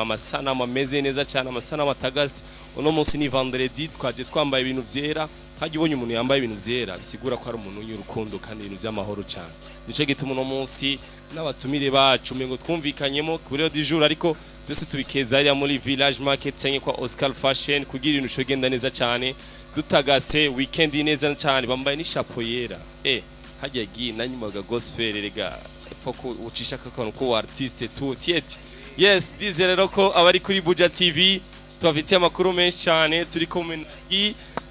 amasanamu ameze neza cyane, amasanamu atagase. Uno munsi ni vendredi, twaje twambaye ibintu vyera. Haje ubonye umuntu yambaye ibintu vyera bisigura ko ari umuntu y'urukundo kandi ibintu vy'amahoro cyane. Nico gituma uno munsi n'abatumire bacu ngo twumvikanyemo kuri du jour, ariko byose tubikeza ya muri Village Market cyangwa kwa Oscar Fashion kugira ibintu shogenda neza cyane, dutagase weekend neza cyane, bambaye ni chapeau yera. Haje gi nanyumaga gospel rega foko ucisha kakano ko artiste tu siete. Yes, dize rero ko abari kuri Buja TV tubafitiye amakuru menshi cyane. Turi kumwe na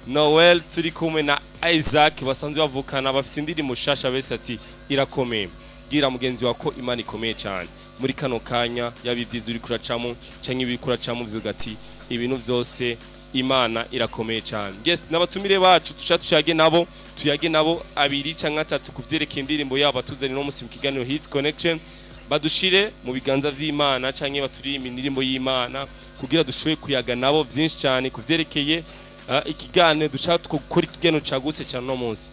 Noel, turi kumwe na Isaac, basanzwe bavukana, bafite indirimbo mushasha bese ati irakomeye. Gira mugenzi wako Imana ikomeye cyane muri kano kanya, yabivyiza uri kuracamo canke ibiri kuracamo vyugati ibintu vyose Imana irakomeye cyane. Yes, nabatumire bacu tushage nabo tuyage nabo abiri canke atatu kuvyerekeye indirimbo yabo tuzani no musi mu kiganiro Hits Connection, badushire mu biganza vy'Imana canke baturirimba indirimbo y'Imana kugira dushoboye kuyaga nabo byinshi cyane kuvyerekeye ikiganiro dushaka gukora ikiganiro caguse cyane no munsi.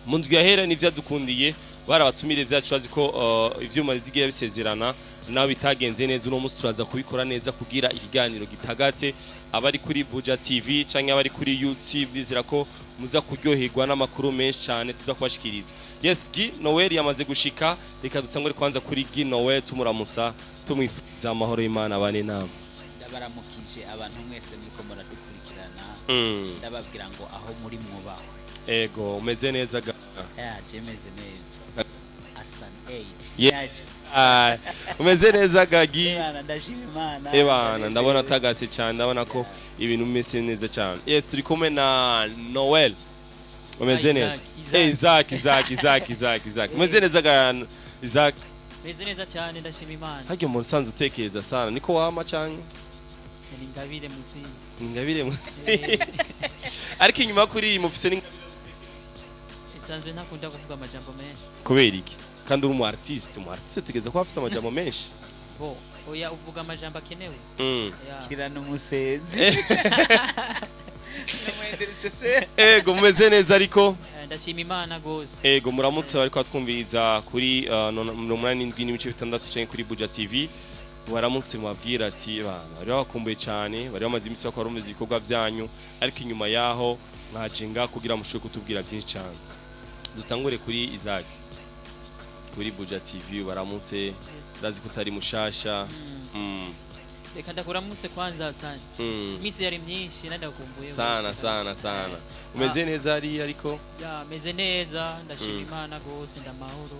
Mu ndwi yahera nivyo dukundiye barabatumire vyacu bazi ko ivyuma zigiye bisezerana nawe bitagenze neza. Uno munsi turaza kubikora neza kugira ikiganiro gitagate abari kuri Buja TV canke abari kuri YouTube, bizira ko muza kuryoherwa n'amakuru menshi cyane tuza kubashikiriza. Yes, Gi Noel yamaze gushika, reka dutsangure kwanza kuri Gi Noel tumuramusa tumwifuza amahoro y'Imana bane nama. Ndabaramukije abantu mwese muriko muradukurikirana, ndababwira ngo aho muri mwubaho. Ego umeze neza ga? Jemeze neza. Astan age. Yeah. Umeze neza gagi? Ndashima Imana. Ebana ndabona tagase cyane, ndabona ko ibintu bimeze neza cyane. Yes, turi kumwe na Noel. Umeze neza? Isaac. Umeze neza ga Isaac? Umeze neza cyane, ndashima Imana. Hage umuntu sanze utekereza sana niko wama canke? Ingabire muzingi. Ingabire muzingi. Ariko inyuma kuri mufise ni isanzwe ntakunda kuvuga amajambo menshi. Kubera iki? Kandi uri mu artiste tugeze ko afise amajambo menshi. Bo, oya uvuga amajambo akenewe. Kira n'umusenzi. Ego mumeze neza ariko? Ndashima Imana gose. Ego muramutse bariko twumviriza kuri 87.6 canke kuri Buja TV. Waramutse mubabwira ati bana bari bakumbuye cyane, bari bamaze imisi bakora mu bikorwa byanyu, ariko inyuma yaho mwajenga kugira mushoke kutubwira byinshi cyane. Dutangure kuri Isaac kuri Buja TV. Waramutse, ndazi ko utari mushasha. Reka ndakuramutse kwanza sana. Imisi yari myinshi nandakumbuye sana. Umeze neza ari ariko? Ya meze neza, ndashima Imana gose, ndamahoro.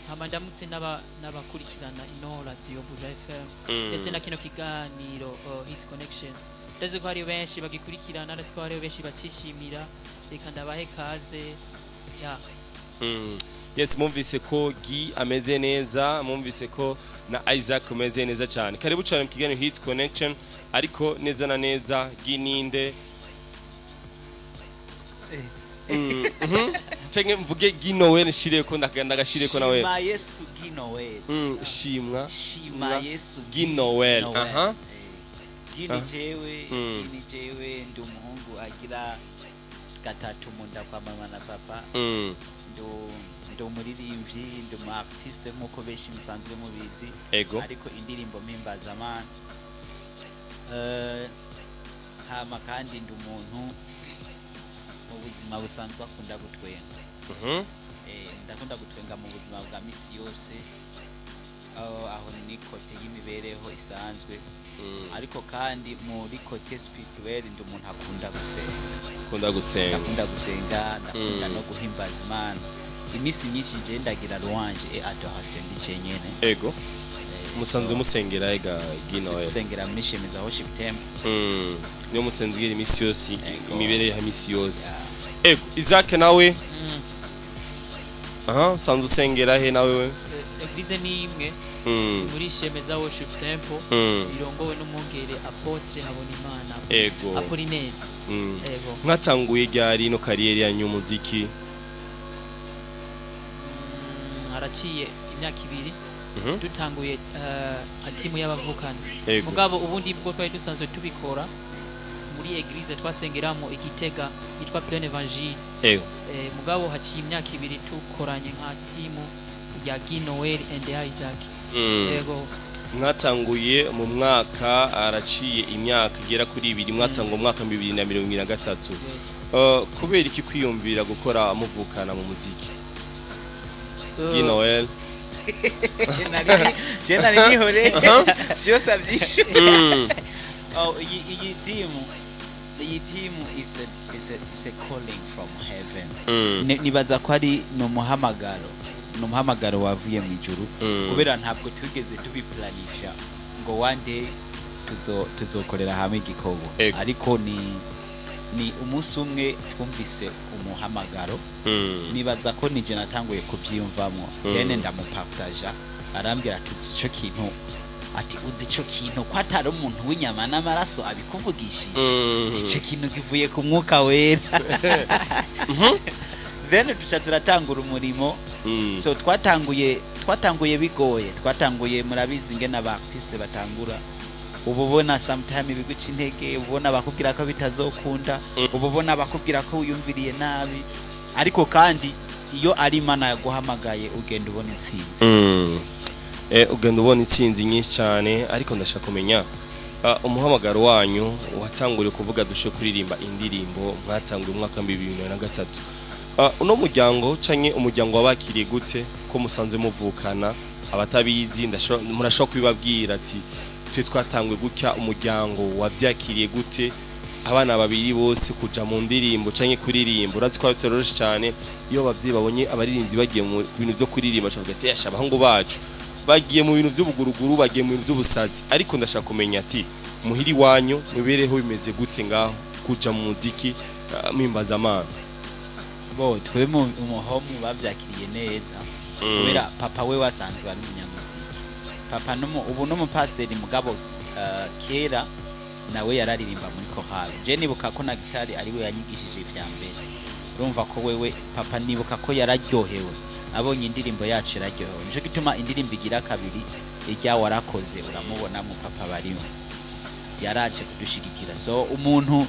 Hama ndamutse n'abakurikirana ino radio Buja FM ndetse na kino kiganiro Hits Connection. Ndazi ko hari benshi bagikurikirana, ndazi ko hari benshi bacishimira, reka ndabahe kaze. Ya Yes, mumvise ko Gi ameze neza, mumvise ko na Isaac ameze neza cyane. Karibu cyane mu kiganiro Hits Connection, ariko neza na neza Gi ninde? Cenge mvuge Gi Noel nshire ko ndagashire ko nawe. Shima Yesu Gi Noel. Shima Yesu Gi Noel. Gi ni jewe ndi umuhungu agira gatatu munda kwa mama na papa. Ndo muririmbyi, ndo mu artiste nkuko beshi musanzwe mubizi. Ariko indirimbo mpimbaza Imana. Hama kandi ndi umuntu mu buzima busanzwe akunda gutwenga. Ndakunda gutwenga mu buzima bwa misi yose, aho ni kote y'imibereho isanzwe. Ariko kandi muri kote spirituel ndi umuntu akunda gusenga. Ndakunda no guhimbaza Imana. Imisi myinshi je ndagira louange et adoration ndicenyene. Ego musanze musengera ega Gi Noel? Musengera muri Shemeza Worship Temple. Niyo musengera imisi yose, imibere ya misi yose. Ego Isaac nawe? Sanze usengera he nawe we? Eglise ni imwe muri Shemeza Worship Temple, irongowe n'umwungere Apotre Habonimana. Ego Apollinaire. Ego mwatanguye ryari no kariyeri ya nyumuziki? Haraciye imyaka 2 dutanguye atimu y'abavukana. Mugabo ubundi bwo twari dusanzwe tubikora muri eglise twasengeramo Igitega yitwa Plein Evangile. Mugabo haciye imyaka 2 tukoranye nka timu ya Gi Noel and Isaac. Yego mwatanguye mu mwaka araciye imyaka igera kuri 2 mwatanguye mu mwaka 2023 kubera iki kwiyumvira gukora muvukana mu muziki Noel nari nihore byose abyishe iyi team is a calling from heaven nibaza ko ari umuhamagaro wavuye mu ijuru kubera ntabwo twigeze tubiplanisha ngo one day tuzokorera hamwe igikorwa ariko ni umunsi umwe twumvise umuhamagaro nibaza ko nije natanguye kuvyiyumvamo then ndamupartaja arambwira ati ico kintu ati uzi ico kintu ko atari umuntu w'inyama n'amaraso abikuvugishije ico kintu kivuye ku mwuka wera then turatangura umurimo so twatanguye bigoye twatanguye murabizi ngena aba artiste batangura ububona sometime ibiguca intege ubona bakubwira ko bitazokunda ububona bakubwira ko uyumviriye nabi ariko kandi iyo ari Imana yaguhamagaye ugenda ubona intsinzi ugenda ubona intsinzi nyinshi cyane ariko ndashaka kumenya umuhamagaro wanyu watanguriye kuvuga dushe kuririmba indirimbo mwatanguye umwaka 2023 uno muryango canke umuryango wabakiriye gute ko musanze muvukana abatabizi murashobora kubibabwira ati twe twatangwe gutya umuryango wavyakiriye gute abana babiri bose kuja mu ndirimbo canke kuririmba urazi ko bitoroshe cyane iyo abavyi babonye abaririmbyi bagiye mu bintu byo kuririmba cyangwa ati yasha abahungu bacu bagiye mu bintu by'ubuguruguru bagiye mu bintu by'ubusazi ariko ndashaka kumenya ati muhiri wanyu mubereho bimeze gute ngaho kuja mu muziki mwimbaza amana bo twe mu homu bavyakiriye neza kubera papa we wasanzwe ari umunyamuziki papa ubu no mu pastor mugabo kera nawe yararirimba muri chorale je nibuka ko na gitari ari we yanyigishije ivya mbere urumva ko wewe papa nibuka ko yararyohewe abonye indirimbo yacu yararyohewe nico gituma indirimbo igira kabiri ijya warakoze uramubona mu papa bariho yaraje kudushigikira so umuntu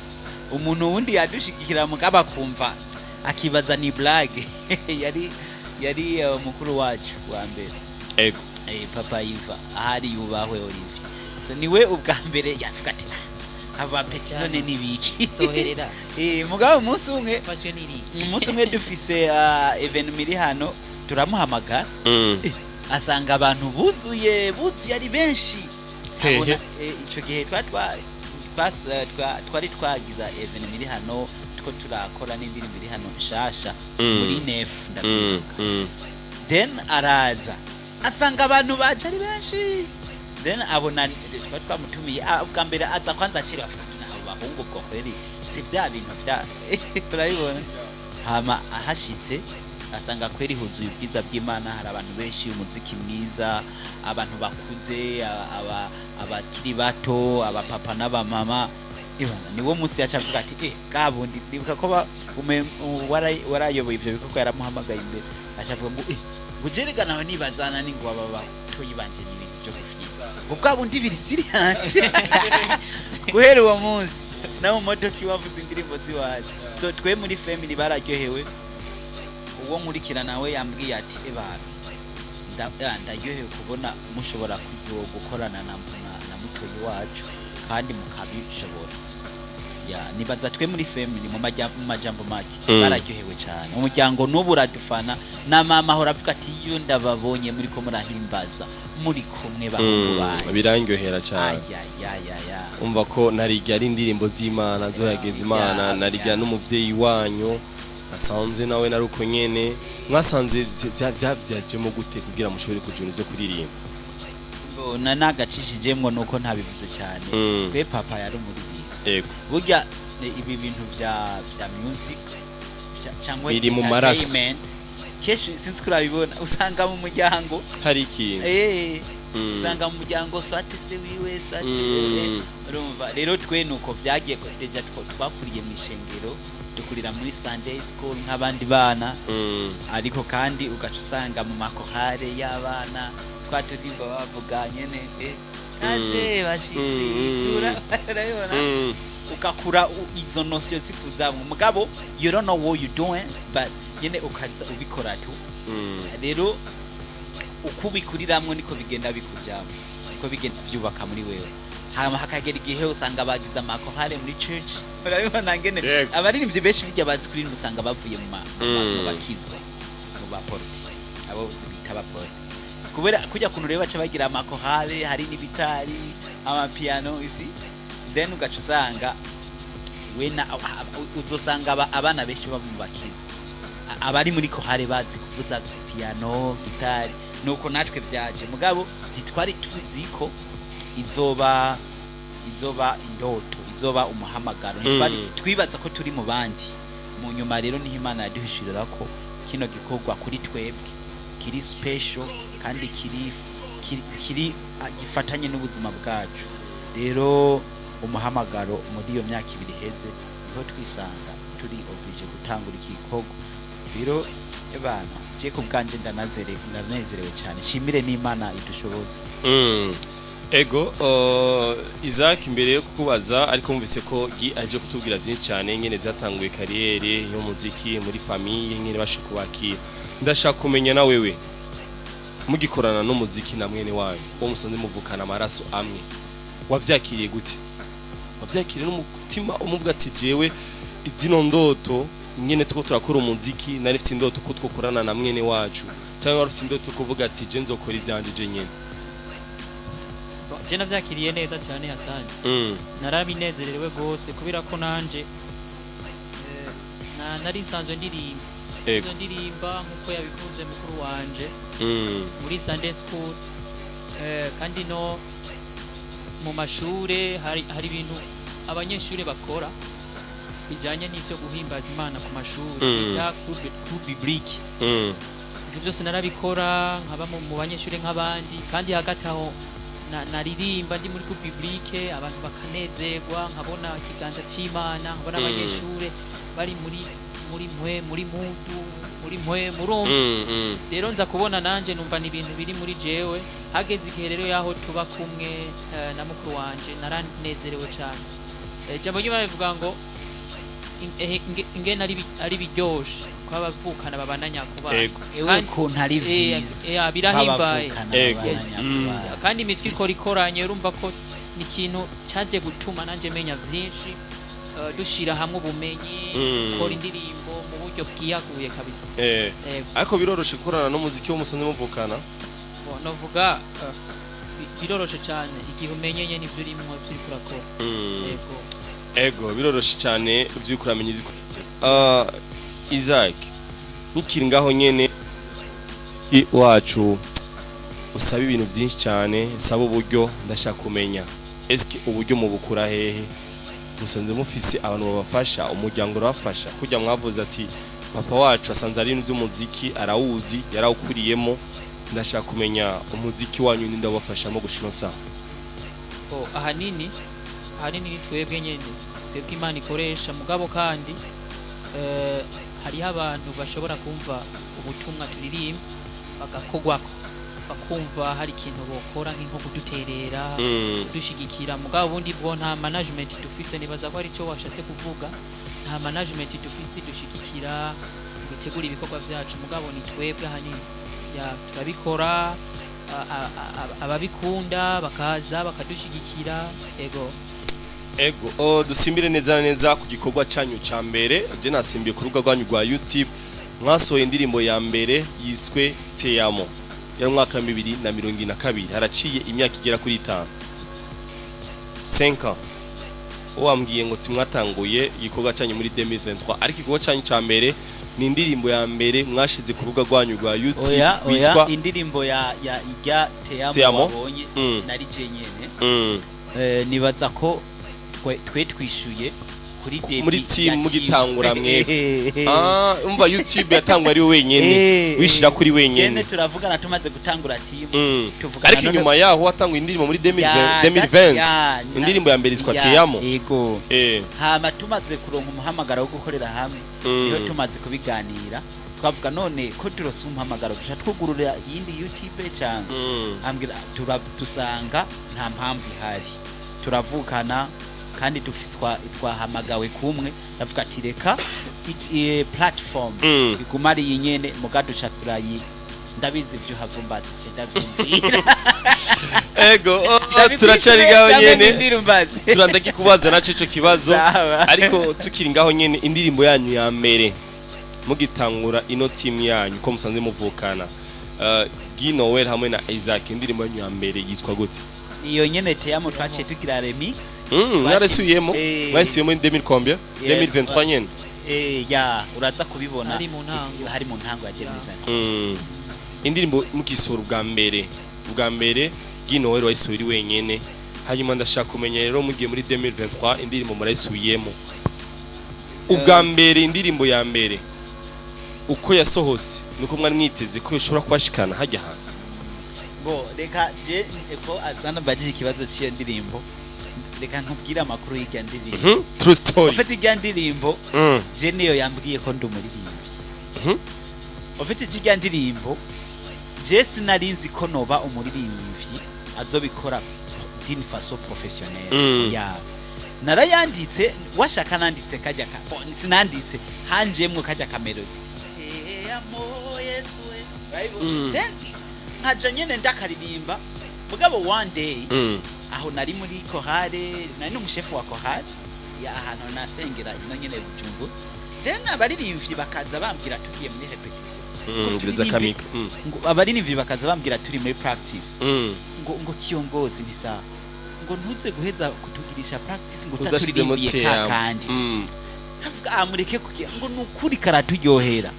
wundi yadushigikira mugabo akumva akibaza ni blague yari mukuru wacu wa mbere papa Iva ahari yubahwe Olivier so niwe ubwa mbere yavuga ati aba peki none nibiki soherera mugabo umunsi umwe fashion niri umunsi umwe dufise event miri hano turamuhamagara asanga abantu buzuye ari benshi abona ico gihe twari twagiza event miri hano ko turakora n'indirimbo iri hano nshasha muri nef ndavuga then araza asanga abantu baje ari benshi then abona twamutumiye ubwa mbere aza kwanza akiri avuga abo bahungu bwo kweri si bya bintu bya turabibona hama ahashitse asanga kweri huzuye ubwiza bw'Imana hari abantu benshi umuziki mwiza abantu bakuze abakiri bato abapapa n'abamama ibana niwo musi yacavuga ati kabundi ndibuka ko warayoboye ivyo bikoko yaramuhamagaye imbere acavuga ngo gujerega nawe nibazana ningo baba toyibanje n'ibintu byo gusiza ngo bwabundi biri serious guhera uwo munsi nawo modoki wavuze indirimbo ziwaje so twe muri family bararyohewe uwo nkurikira nawe yambwiye ati ndaryohewe kubona mushobora gukorana na mutoyi wacu kandi mukabishobora nibaza twe muri family mu majambo make bararyohewe cyane umuryango n'ubu uradufana na mama ahora avuga ati iyo ndababonye muri ko murahimbaza muri kumwe bahungu baje birangyohera cyane umva ko narijya ari indirimbo z'Imana zoyageza Imana narijya n'umuvyeyi wanyu asanzwe nawe naruko nyene mwasanze byajemo gute kugira mushobore kujuna byo kuririmba nagacishijemwo nuko ntabivuze cyane twe papa yari umuririmbi burya ibi bintu vya music cyangwa biri mu maraso keshi sinzi kurabibona usanga mu muryango hari ikintu usanga mu muryango swate se wiwe swate urumva rero twe nuko vyagiye ko deja twakuriye mu ishengero dukurira muri Sunday school nk'abandi bana ariko kandi ugaca usanga mu makohare y'abana twaturimba bavuga nyene kaze bashitsi turabona ukakura izo notion zikuzamwe mugabo you don't know what you doing but nyene ukaza ubikora tu rero ukubikuriramwe niko bigenda bikujamwe ko bigenda byubaka muri wewe hama hakagera igihe usanga bagize amakorale muri church urabibona ngene Yego. abaririmbyi benshi bijya bazi kuri usanga bavuye mu bakizwa mu baporti abo bita abaporti kubera kujya kuntu reba baca bagira amakorale hari n'ibitari amapiano isi then ugaca usanga wena uzosanga abana benshi baba mu bakizwa abari muri korale bazi kuvuza piano gitari nuko natwe byaje mugabo ntitwari tuzi ko izoba indoto izoba umuhamagaro ntitwari twibaza ko turi mu bandi mu nyuma rero niho Imana yaduhishurira ko kino gikorwa kuri twebwe kiri special kandi kiri gifatanye n'ubuzima bwacu rero umuhamagaro muri iyo myaka ibiri heze niho twisanga turi oblige gutangura iki gikorwa rero ebana je ku bwanje ndanezerewe cyane shimire n'Imana idushoboza ego Isaac imbere yo kukubaza ariko mvise ko aje kutubwira byinshi cyane nyene byatanguye kariyere yo muziki muri famille nyene bashikubakira ndashaka kumenya na wewe mugikorana no muziki na mwene wayo wo musanze muvukana amaraso amwe wavyakiriye gute wavyakiriye n'umutima umuvuga ati jewe izino ndoto nyene tuko turakora umuziki nari mfite indoto ko twokorana na mwene wacu cyangwa wari ufite indoto kuvuga ati je nzokora ivyanje je nyene je navyakiriye neza cyane Hasani narabinezerewe gose kubera ko nanje nari nsanzwe ndirimba nkuko yabivuze mukuru wanje muri Sunday school kandi no mu mashure hari ibintu abanyeshure bakora bijanye n'ivyo guhimbaza Imana ku mashuri ya groupe biblique ivyo byose narabikora nkaba mu banyeshure nk'abandi kandi hagati aho naririmba ndi muri groupe biblique abantu bakanezerwa nkabona ikiganza c'Imana nkabona abanyeshure bari muri mudu muri murumva rero nza kubona nanje numva ni ibintu biri muri jewe hageze igihe rero yaho tuba kumwe na mukuru wanje naranezerewe cyane jambo ry'Imana bivuga ngo ingene ari biryoshe kwa bavukana babandanya kubana ewe ko ntari vyiza birahimbaye kandi imitwe ikoranye urumva ko ni ikintu cyaje gutuma nanje menya vyinshi dushira hamwe ubumenyi kora indirimbo mu buryo bwiyaguye kabisa ariko biroroshe gukorana no muziki wo musanze muvukana novuga biroroshe cyane igihe umenyenye n'ivyo urimo turi kurakora ego biroroshe cyane uvyikuramenya Isaac nikiri ngaho nyene wacu usaba ibintu byinshi cyane saba uburyo ndashaka kumenya eske uburyo mu bukura hehe musanze mufise abantu babafasha umuryango urafasha kujya mwavuze ati papa wacu asanze ari ibintu by'umuziki arawuzi yarawukuriyemo ndashaka kumenya umuziki wanyu ninde wabafashamo gushira sa ahanini ni twebwe nyene twebwe Imana ikoresha mugabo kandi hariho abantu bashobora kumva ubutumwa turirimba bagakogwako bakumva hari ikintu bokora nko kuduterera dushigikira mugabo bundi bwo nta management dufise nibaza ko ari cyo washatse kuvuga nta management dufise dushigikira gutegura ibikorwa byacu mugabo ni twebwe hanini turabikora ababikunda bakaza bakadushigikira ego dusimbire neza ku gikorwa cyanyu ca mbere je nasimbiye ku rubuga rwanyu rwa YouTube mwasohoye indirimbo ya mbere yiswe Teyamo ya mwaka 2022 haraciye imyaka igera kuri 5 ans wambwiye ngo timwatanguye igikorwa cyanyu muri 2023 ariko igikorwa cyanyu ca mbere ni indirimbo ya mbere mwashize ku rubuga rwanyu rwa YouTube bitwa indirimbo ya Teyamo wabonye nari je nyene nibaza ko twe twishuye kuri debut muri team mugitangura mwe umva YouTube yatangwa ari wenyene wishira kuri wenyene turavugana tumaze gutangura team tuvugana ariko nyuma yaho watangwa indirimbo muri 2020 indirimbo ya mbere iswa Teyamo yego hama tumaze kuronka umuhamagara wo gukorera hamwe niyo tumaze kubiganira twavuga none ko turose umuhamagaro dusha twugurura yindi YouTube cyangwa ambira turavusanga nta mpamvu ihari turavukana kandi twahamagawe kumwe ndavuga ati reka platform igumari yinyene mugaduca turayi ndabizi byo havumbaza cye ndavyumvira ego turacari ngaho nyene ndirumbazi turandaki kubaza naco ico kibazo Sawa. ariko tukiri ngaho nyene indirimbo yanyu ya mbere mugitangura ino team yanyu ko musanze muvukana Guy Noel hamwe na Isaac indirimbo yanyu ya mbere yitwa gute iyo nyene teyamo twaciye tugira remix mwaresubiyemo mwasubiyemo in 2000 combien 2023 nyene ya uraza kubibona Hari mu ntango. hari mu ntango ya 2023 indirimbo mukisura ubwa mbere Guy Noel wayisubira wenyene hanyuma ndashaka kumenya rero mugiye muri 2023 indirimbo murayisubiyemo ubwa mbere indirimbo ya mbere uko yasohose nuko mwari mwiteze ko yoshobora kubashikana hajya hantu bo reka je eko azana badije ikibazo cy'iyo ndirimbo reka nkubwire amakuru y'irya ndirimbo true story ufite irya ndirimbo je niyo yambwiye ko ndi umuririmbyi ufite irya ndirimbo je sinarinzi ko noba umuririmbyi azobikora d'une façon professionnelle ya narayanditse washaka nanditse kajya sinanditse hanjemwe kajya kamelody amo Yesu then nkaja nyene ndakaririmba mugabo one day aho nari muri chorale nari n'umushefu wa chorale ya ahantu nasengera ino nyene Bujumbura then abaririmbyi bakaza bambwira tugiye muri repetition ngireza kamika ngo abaririmbyi bakaza bambwira turi muri practice ngo kiyongozi ni sawa ngo ntuze guheza kutugirisha practice ngo taturirimbiye kandi havuga amureke kugira ngo nukuri karaturyohera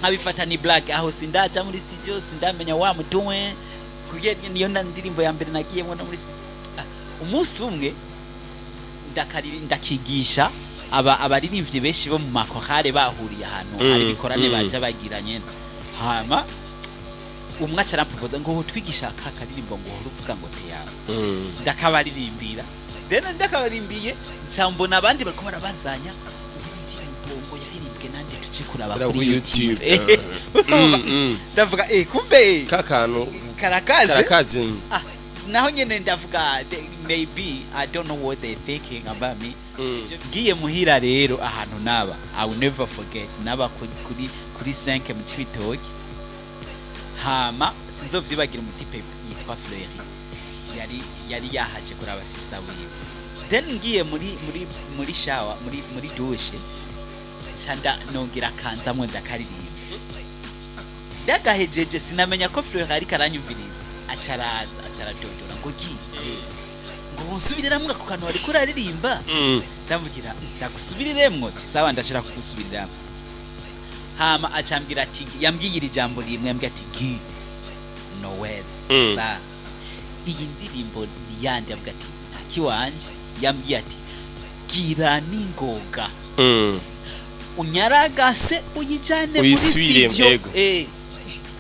nkabifata ni black aho sindaja muri studio sindamenya wa mutuwe kugira niyo ndirimbo ya mbere nagiyemo no muri studio umunsi umwe ndakigisha abaririmbyi benshi bo mu makorale bahuriye ahantu hari bikorane baje bagiranye hama umwe acara propoza ngo twigisha kakaririmbo ngo uruvuga ngo teya ndakabaririmbira then ndakabarimbiye cyambona abandi bariko barabazanya ngo yaririmbwe nande tuce kuraba kuri YouTube ndavuga kumbe kakano karakaze naho nyene ndavuga maybe I don't know what they thinking about me giye muhira rero ahantu naba I will never forget naba kuri 5 mu Cibitoke hama sinzovyibagira umutipe yitwa Fleury yari yahaje kuri aba sister wiwe then ngiye muri shower muri douche shanda nongira kanzamwe ndakaririmba ndagahejeje sinamenya ko Fleury ari karanyumviriza acaradodora ngo ngo nsubiriramwe ku kantu ari kuraririmba ndamugira ndagusubiriremwo sawa ndashira kugusubiriramo hama acambira ati yambwiye iri jambo rimwe yambwiye ati Guy Noel sa iyi ndirimbo ni yandi yambwiye ati ntakiwanje yambwiye ati gira ningoga unyaragase uyijane muri studio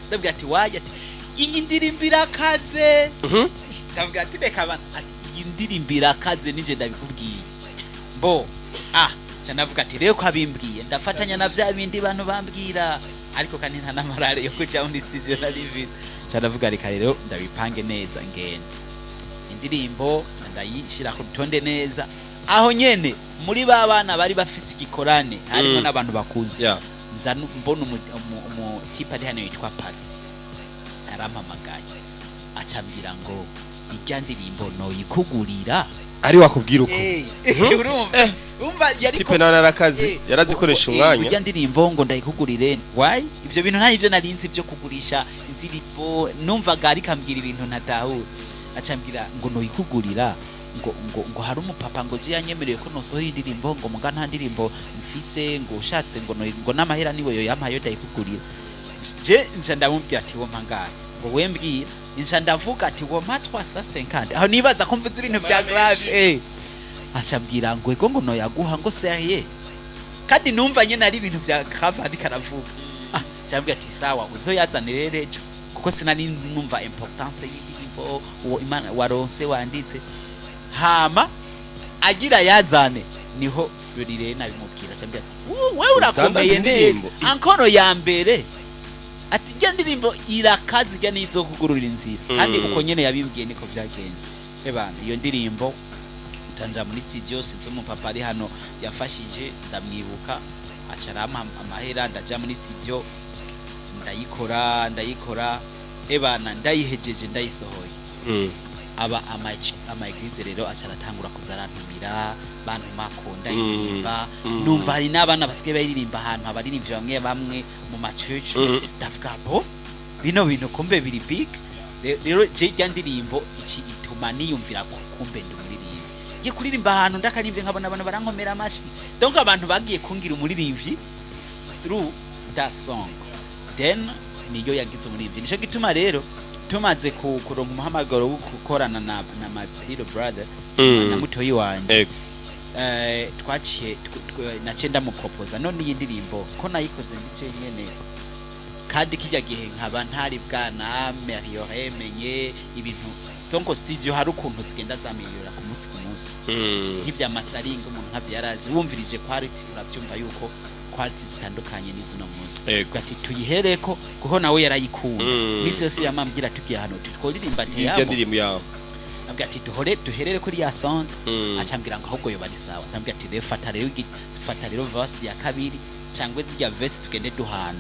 ndabwiye ati waje ati iyi ndirimbo irakaze ndabwiye ati reka bana ati iyi ndirimbo irakaze nije ndabikubwiye bo cyanavuga ati rero ko abimbwiye ndafatanya na vya bindi bantu bambwira ariko kandi nta namarare yo kuja muri studio na live cyanavuga reka rero ndabipange neza ngende indirimbo ndayishira ku rutonde neza aho nyene muri ba bana bari bafise igikorane harimo n'abantu bakuze nza mbona umu tipa ari hano yitwa Pasi arampamagaye acambira ngo irya ndirimbo no yikugurira ari wakubwira uko urumva yari tipe narakazi yarazikoresha umwanya irya ndirimbo ngo ndayikugurire why ivyo bintu nta ivyo narinzi byo kugurisha indirimbo numvaga ari kambwira ibintu ntatahura acambira ngo no yikugurira ngo hari umupapa ngo je yanyemereye ko nosohora indirimbo ngo muga nta ndirimbo mfise ngo ushatse ngo n'amahera niwe yo yampaye ndayikugurira je nje ndamubwira ati wo mpangara ngo wembwira nje ndavuga ati wo matwa sa 50 aho nibaza ko mvuze ibintu bya grave acambwira ngo ego ngo no yaguha ngo serieux kandi numva nyene ari ibintu bya grave ari karavuga acambwira ati sawa uzoyazanire rejo kuko sinari numva importance y'indirimbo uwo Imana waronse wanditse hama agira yazane niho Fleury nabimubwira acambwira ati wewe urakomeye neza ankono ya mbere ati jya ndirimbo irakazi jya nizo kugururira inzira kandi uko nyene yabimbwiye niko vyagenze ebana iyo ndirimbo tanja muri studio sizo mu papa ari hano yafashije ndamwibuka acarama amahera ndaja muri studio ndayikora ebana ndayihejeje ndayisohoye aba ama eglise rero acaratangura kuzarantumira bantu makunda indirimba numva hari n'abana basigaye baririmba ahantu abaririmbyi bamwe mu ma church ndavuga bo bino bintu kumbe biri big rero je ndirimbo iki ituma niyumvira ko kumbe ndi umuririmbyi ye kuririmba ahantu ndakarimve nkabona abantu barankomera amashi donc abantu bagiye kungira umuririmbyi through that song then niyo yagize umuririmbyi nico gituma rero tumaze kuronka umuhamagaro wo gukorana na my little brother na mutoyi wanje twaciye nacenda mu propose none iyi ndirimbo ko nayikoze ndice nyene kandi kijya gihe nkaba ntari bwana meriore menye ibintu donc studio hari ukuntu zigenda zamenyera ku munsi nk'ivya mastering umuntu nkavyo yarazi wumvirije quality uravyumva yuko quality zitandukanye n'izo no munsi gati tuyihereko kuko nawe yarayikunda nisi yose yamambira tugiye hano tworirimba te yabo ndirimbo yawe nabwo ati duherere kuri ya sound acambira ngo ahubwo yo bari sawa nabwo ati rero fata rero verse ya kabiri cyangwa zijya verse tugende duhana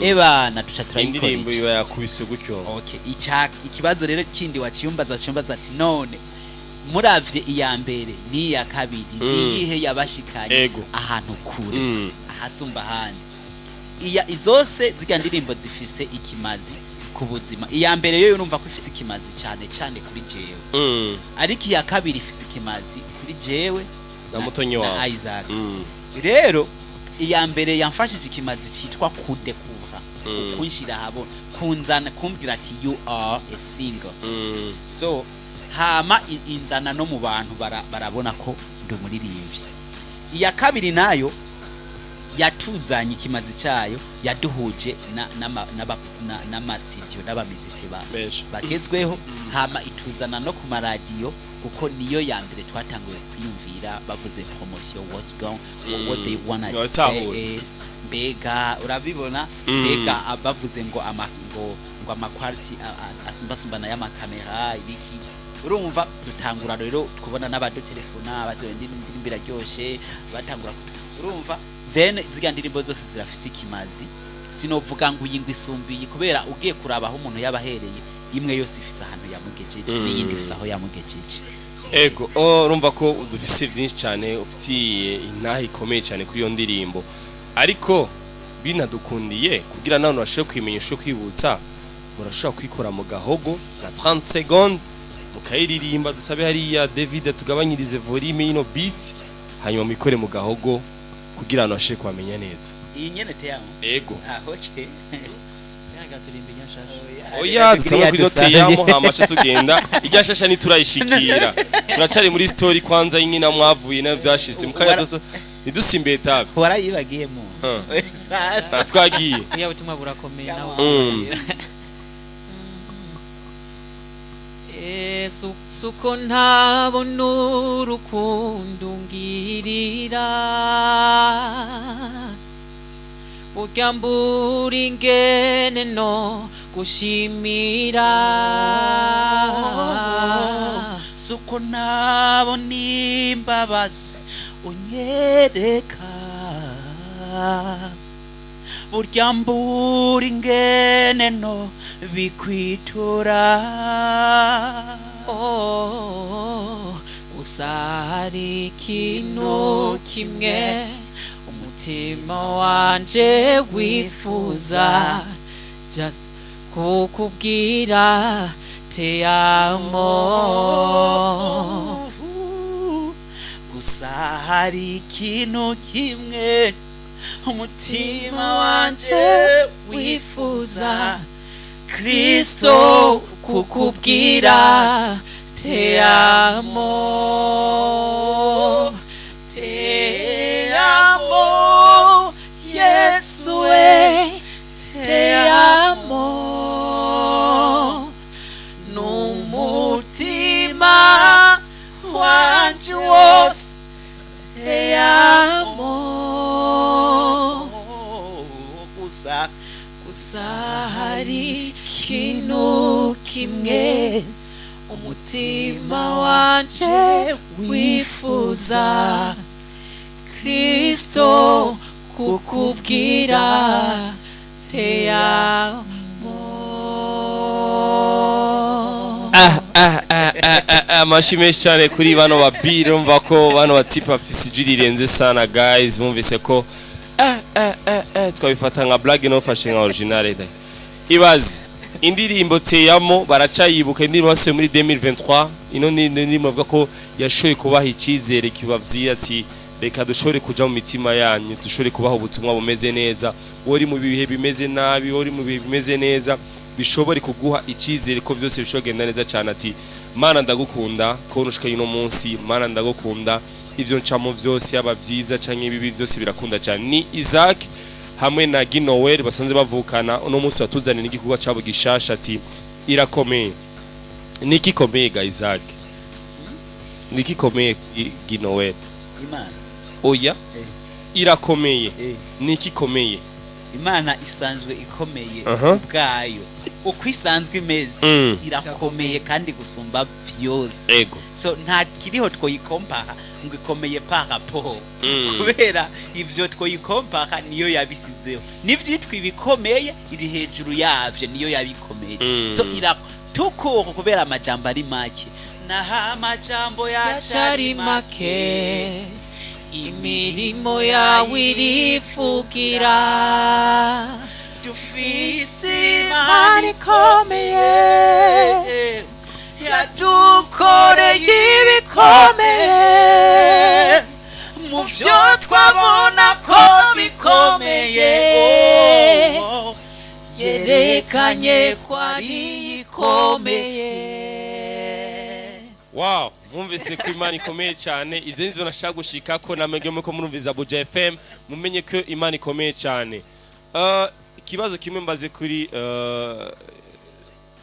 ebana duca turayikora indirimbo iba yakubise gutyo okay ikibazo rero kindi waciyumbaza ati none muravye iya mbere ni ya kabiri niyihe yabashikanye ahantu kure ahasumba handi izose zijya ndirimbo zifise ikimazi ku buzima iya mbere yo urumva ko ifise ikimazi cyane kuri jewe ariko iya kabiri ifise ikimazi kuri jewe na mutonyi wawe na Isaac rero iya mbere yamfashije ikimazi cyitwa kudekuvra kunshira habo kunzana kumbwira ati you are a singer so hama inzana no mu bantu barabona ko ndi umuririmbyi iya kabiri nayo yatuzanye ikimazi cyayo yaduhuje na studio n'abamizisi bagezweho hama ituzana no ku maradiyo kuko niyo ya mbere twatanguye kwiyumvira bavuze promotion what they wanna say mbega urabibona mbega bavuze ngo ama quality asumbasumbana y'amakamera ibiki urumva dutangura rero kubona n'abadutelefona abadindimbira ryoshe batangura urumva then ziga ndirimbo zose zirafise ikimazi sinovuga ngo uyingwe isumbiye kubera ugiye kurabaho umuntu yabahereye imwe yose ifise ahantu yamugejeje n'iyindi ifise aho yamugejeje ego urumva ko dufise byinshi cyane ufitiye intahe ikomeye cyane kuri iyo ndirimbo ariko binadukundiye kugira nawe bashobore kwimenyesha kwibutsa murashobora kwikora mu gahogo na 30 secondes mukayiririmba dusabe hariya David tugabanyirize volume y'ino beat hanyuma mikore mu gahogo kugira ngo bashobore kwamenya neza iyi nyene te yawo ego okay cyanga turimba inyashasha oya dusaba kuri note yamo hamacha tugenda iryashasha ni turayishikira turacari muri story kwanza yinkina mwavuye na vyashise mukanya doso nidusimbe tabe warayibagiyemo sasa twagiye uya butumwa burakomeye nawe suko ntabona urukundo ngirira ukambura ingene no gushimira suko ntabona imbabazi unyereka burya mbura ingene no bikwitura gusa hari ikintu kimwe umutima wanje wifuza just kukubwira te amo gusa hari ikintu kimwe umutima wanje wifuza Kristo kukubwira te amo Yesu te amo n'umutima wanje wose te amo gusa hari ikintu kimwe umutima wanje wifuza Kristo kukubwira te amo amashi menshi cyane kuri bano babiri umva ko bano batipa bafise ijwi rirenze sana guys bumvise ko twabifata nka blague no fashe nka original da ibaze indirimbo teyamo baracayibuka indirimbo basohoye muri 2023 ino ni bavuga ko yashoye kubaha icyizere kibavyiye ati reka dushore kuja mu mitima yanyu dushore kubaha ubutumwa bumeze neza wori mu bihe bimeze nabi wori mu bihe bimeze neza bishobore kuguha icyizere ko byose bishogenda neza cyane ati mana ndagukunda ko nushika yuno munsi mana ndagukunda ivyo ncamo byose yaba byiza canke ibibi byose birakunda cyane ni Isaac hamwe na Ginowel basanze bavukana uno munsi watuzanira n'igikuba cabo gishasha ati irakomeye niki komeye ga Isaac niki komeye Ginowel Imana oya irakomeye niki komeye Imana isanzwe ikomeye ubwayo uko isanzwe imeze irakomeye kandi gusumba byose ego so nta kiriho twoyikompara ngo ikomeye par rapport kubera ivyo twoyikompara niyo yabisizeho nivyitwa ibikomeye iri hejuru yavyo niyo yabikomeye so iratukura kubera amajambo ari make naha amajambo yacari make imirimo yawe irifugira dufise Imana ikomeye yadukoreye ibikomeye mu vyo twabona ko bikomeye yerekanye ko ari ikomeye. Wow, mwumvise ko Imana ikomeye cyane ivyo nivyo nashaka gushika ko namege muko murumviza Buja FM mumenye ko Imana ikomeye cyane. Ikibazo kimwe mbaze kuri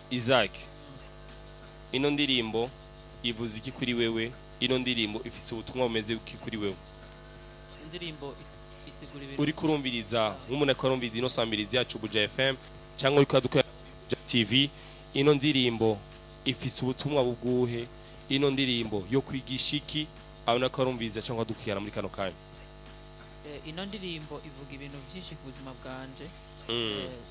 Isaac. Ino ndirimbo ivuze iki kuri wewe? Ino ndirimbo ifise ubutumwa bumeze iki kuri wewe? Indirimbo isigura ibintu uri kurumviriza nk'umuntu akarumviriza ino samirizi yacu Buja FM cyangwa uri kwadukora Buja TV. Ino ndirimbo ifise ubutumwa buguhe? Ino ndirimbo yo kwigisha iki abona ko arumviza cyangwa dukiyana muri kano kanya? Ino ndirimbo ivuga ibintu byinshi ku buzima bwanje.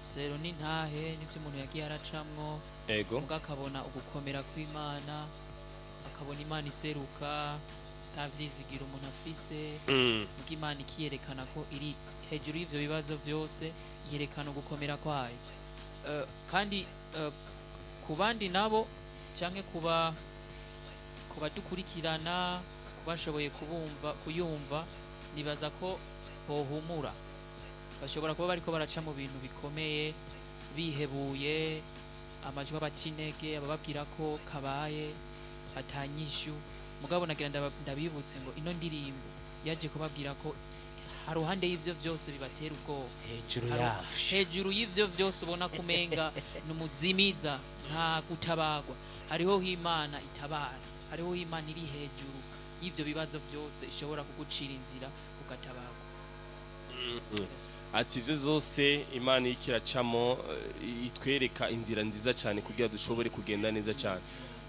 Sero ni ntahe nibyo umuntu yagiye aracamwo ego mugakabona ugukomera kw'Imana akabona Imana iseruka tavyizigira umuntu afise Imana ikiyerekana ko iri hejuru y'ivyo bibazo byose yerekana ugukomera kwayo kandi kubandi nabo canke kubadukurikirana kubashoboye kuyumva nibaza ko bohumura bashobora kuba bariko baraca mu bintu bikomeye bihebuye amajwi abacinege abababwira ko kabaye atanyishu mugabo nagira ndabibutse ngo ino ndirimbo yaje kubabwira ko haruhande y'ivyo byose bibatera ubwo hejuru y'ivyo byose ubona kumenga numuzimiza nta gutabagwa hariho Imana itabara hariho Imana iri hejuru y'ivyo bibazo byose ishobora kugucira inzira ugatabagwa. Ati izo zose Imana ikiracamo itwereka inzira nziza cyane kugira dushobore kugenda neza cyane.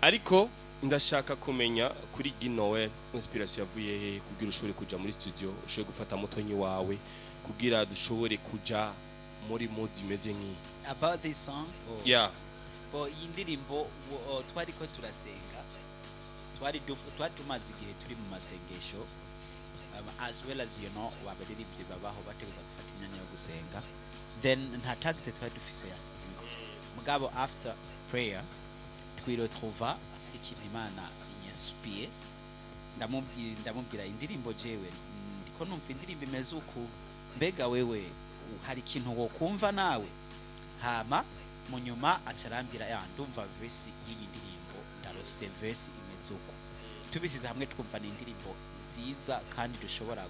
Ariko ndashaka kumenya kuri Ginowel inspiration yavuye he kugira ushobore kuja muri studio ushobore gufata motonyi wawe kugira dushobore kuja muri mood imeze nki about this song yeah bo indirimbo twariko turasenga twari tumaze igihe turi mu masengesho as well as you know wabaririmbyi babaho bategeza gufata imyanya yo gusenga then nta target twari dufise ya senga mugabo after prayer twiretrouva ikintu Imana inyesupiye ndamubwira indirimbo jewe ndiko numva indirimbo imeze uku mbega wewe hari ikintu wo kumva nawe hama munyuma acarambira ya ndumva verse y'iyi ndirimbo ndarose verse imeze uku tubisize hamwe twumva ni indirimbo nziza kandi dushobora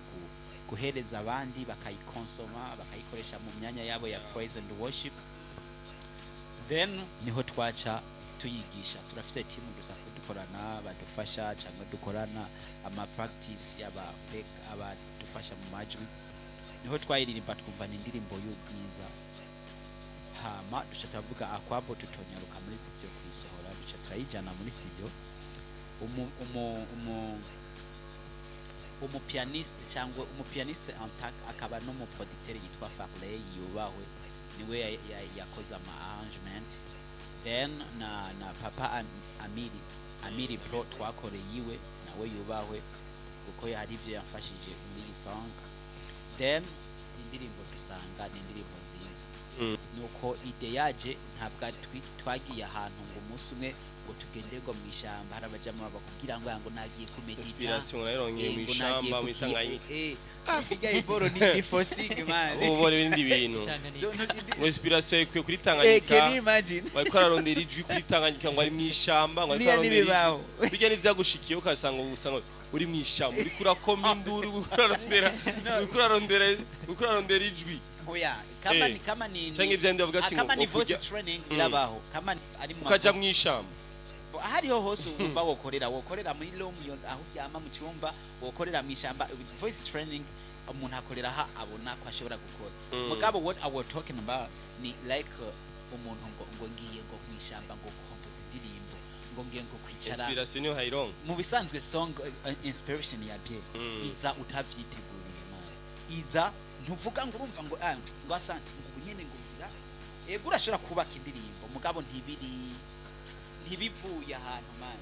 guhereza abandi bakayikonsoma bakayikoresha mu myanya yabo ya praise and worship then niho twaca tuyigisha turafise team dukorana badufasha cyangwa dukorana ama practice aba dufasha mu majwi niho twayiririmba twumva ni indirimbo y'ubwiza hama duca tavuga akwabo tutonyaruka muri studio kuyisohora duca turayijana muri studio umupianiste cyangwa umupianiste akaba no mu producteur yitwa Farley yubahwe niwe yakoze ama arrangement then na papa Amiri Amiri Pro twakoreye iwe nawe yubahwe kuko hari ivyo yamfashije muri iyi song. Then indirimbo dusanga ni indirimbo nziza nuko ide yaje ntabwo twagiye ahantu ngo umunsi umwe ngo tugende ngo mu ishyamba hari abajama bakubwira ngo nagiye kumedita inspiration nayironye mu ishamba mu Tanganyika kijya iboro ni forcing man ubone ibindi bintu mu inspiration ikwiye kuri Tanganyika can you imagine bariko ararondera ijwi kuri Tanganyika ngo ari mu ishamba ngo ariko ararondera bijya n'ivyagushikiye ukasanga uri mu ishamba uri kurakoma induru urarondera ijwi oya kama ni canke ivyende bavuga ati kama ni voice training irabaho kama ari mu ukaja mu ishamba hariho hose umva wokorera muri room aho byama mu cyumba wokorera mu ishamba voice training umuntu akorera ha abona ko ashobora gukora mugabo what I was talking about ni like umuntu ngo ngiye ngo mu ishamba ngo compose indirimbo ngo ngiye ngo kwicara inspiration yo hayirong mu bisanzwe song inspiration ya bye iza utavyiteguriye man iza ntuvuga ngo urumva ngo ngo asante ngo nyene ngo ngira ego urashobora kubaka indirimbo mugabo ntibivuye ahantu man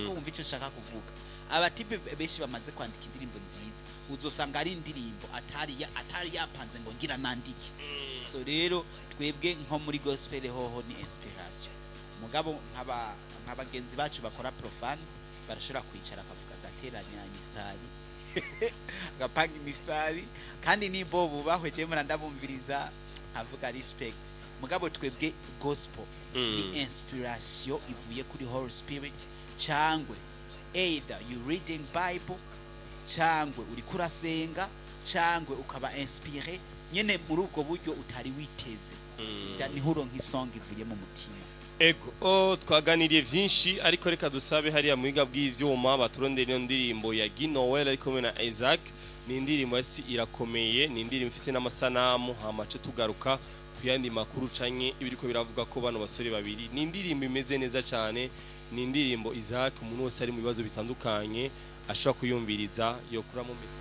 wumva icyo nshaka kuvuga abatipe benshi bamaze kwandika indirimbo nziza uzosanga ari indirimbo atari yapanze ngo ngira nandike so rero twebwe nko muri gospel hoho ni inspiration mugabo nk'abagenzi bacu bakora profane barashobora kwicara akavuga gateranya mistari gapanga mistari kandi ni bo bubahwe je murandabumviriza avuga respect mugabo twebwe gospel ni inspiration ivuye kuri Holy Spirit cyangwe either you reading Bible cyangwe uri kurasenga cyangwe ukaba inspiré nyene muri ubwo buryo utari witeze ni huro nk'isong ivuye mu mutima ego twaganiriye byinshi ariko reka dusabe hariya muhiga bw'ivyuma baturondera iyo ndirimbo ya Ginowel ariko na Isaac ni indirimbo yasi irakomeye ni indirimbo ifise n'amasanamu hamace tugaruka kuyandi makuru canye ibiriko biravuga ko bano basore babiri ni indirimbo imeze neza cyane ni indirimbo Isaac umuntu wose ari mu bibazo bitandukanye ashobora kuyumviriza yo kuramo mbese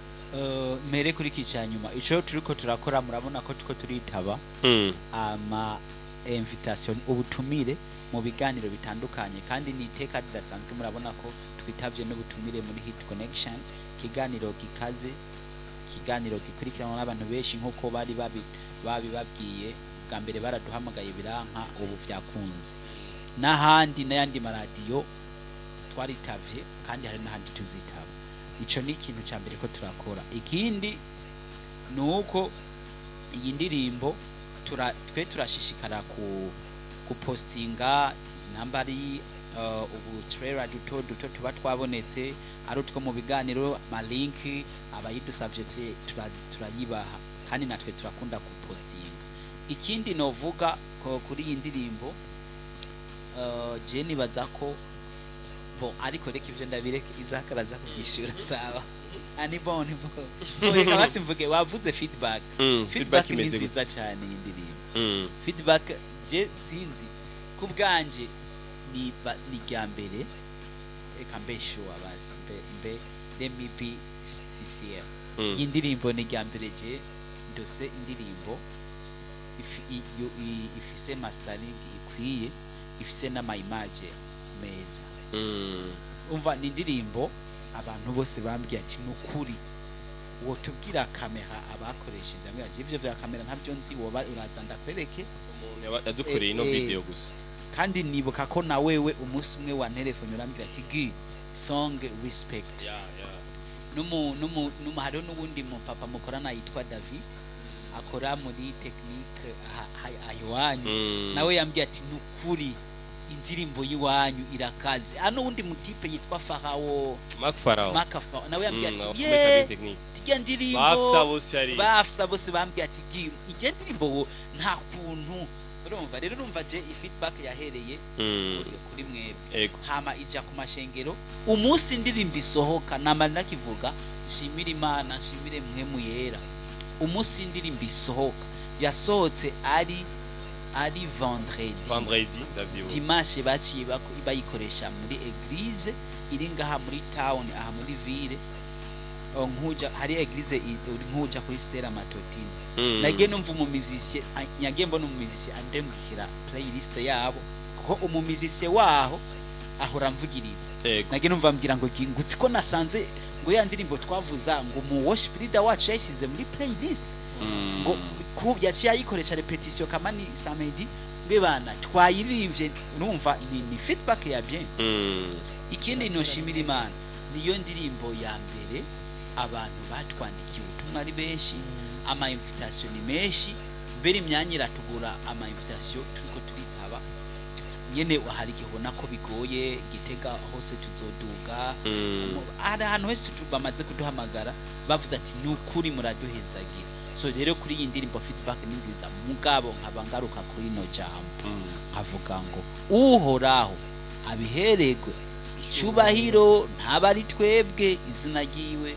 mere kuri kicanyuma ico turiko turakora murabona ko tuko turitaba ama invitation ubutumire mu biganiro bitandukanye kandi ni iteka ridasanzwe murabona ko twitavye n'ubutumire muri Hit Connection kiganiro gikaze kiganiro gikurikiranwa n'abantu benshi nkuko bari babibabwiye bwa mbere baraduhamagaye biranka ubu vyakunze n'ahandi n'ayandi maradiyo twaritavye kandi hari n'ahandi tuzitaba ico ni ikintu ca mbere ko turakora ikindi nuko iyi ndirimbo twe turashishikara ku postinga nambari ubu trailer duto tuba twabonetse ari utwo mu biganiro ma link abayidusavye turayibaha kandi natwe turakunda ku postinga ikindi novuga kuri iyi ndirimbo je nibaza ko ariko reka ivyo ndabireke izakaraza kubyishura sawa ani bon reka basimvuge wavuze feedback ni nziza cyane indirimbo feedback je sinzi ku bwanje ni ryambere reka mbesho abazi let me be sincere indirimbo ni ryambere je ndose indirimbo ifise mastering ikwiye ifise n'ama image meza umva ni indirimbo abantu bose bambwiye ati nukuri wo tubwira kamera abakoresheje amwe ivyo vya kamera ntabyo nzi woba uraza ndakwereke umuntu yadukoreye ino video gusa kandi nibuka ko na wewe umunsi umwe wa telefone urambwira ati gi song respect numu hariho n'ubundi mu papa mukorana yitwa David akora muri technique ayiwanyu nawe yambwiye ati nukuri indirimbo yiwanyu irakaze ano undi mutipe yitwa Farao Mark Farao nawe yambwiye ati tijya ndirimbo bafsa bose bambwiye ati gi ije ndirimbo nta kuntu urumva rero urumva je feedback yahereye kuri mwebwe hama ija ku mashengero umunsi ndirimbo isohoka namarina kivuga shimira Imana shimire mwemu yera umunsi ndirimbo isohoka yasohotse ari vendredi dimanche baciye bayikoresha muri eglise iri ngaha muri town aha muri ville nkuja hari eglise nkuja kuri Stella Matotini nage numva umumizisye nyage mbona umumizisye andembukira playlist yabo kuko umumizisye waho ahora mvugiriza Ego. nage numva mbwira ngo ngutsi ko nasanze ngo ya ndirimbo twavuza ngo mu worship leader wacu yashyize muri playlist ngo yaciye ayikoresha repetition kama ni samedi ngwe bana twayiririmbye numva ni feedback ya bien. Ikindi noshimira Imana niyo ndirimbo ya mbere abantu batwandikiye ubutumwa ari benshi, ama invitation ni menshi, mbere imyanya iratugura ama invitation turiko turitaba nyene hari igihe ubona ko bigoye Gitega hose tuzoduga ari ahantu hose bamaze kuduhamagara bavuze ati nukuri muraduhezagira. So rero kuri iyi ndirimbo feedback ni nziza mugabo nkabangaruka kuri no jambo nkavuga ngo uhoraho abiheregwe icyubahiro ntabari twebwe izina ryiwe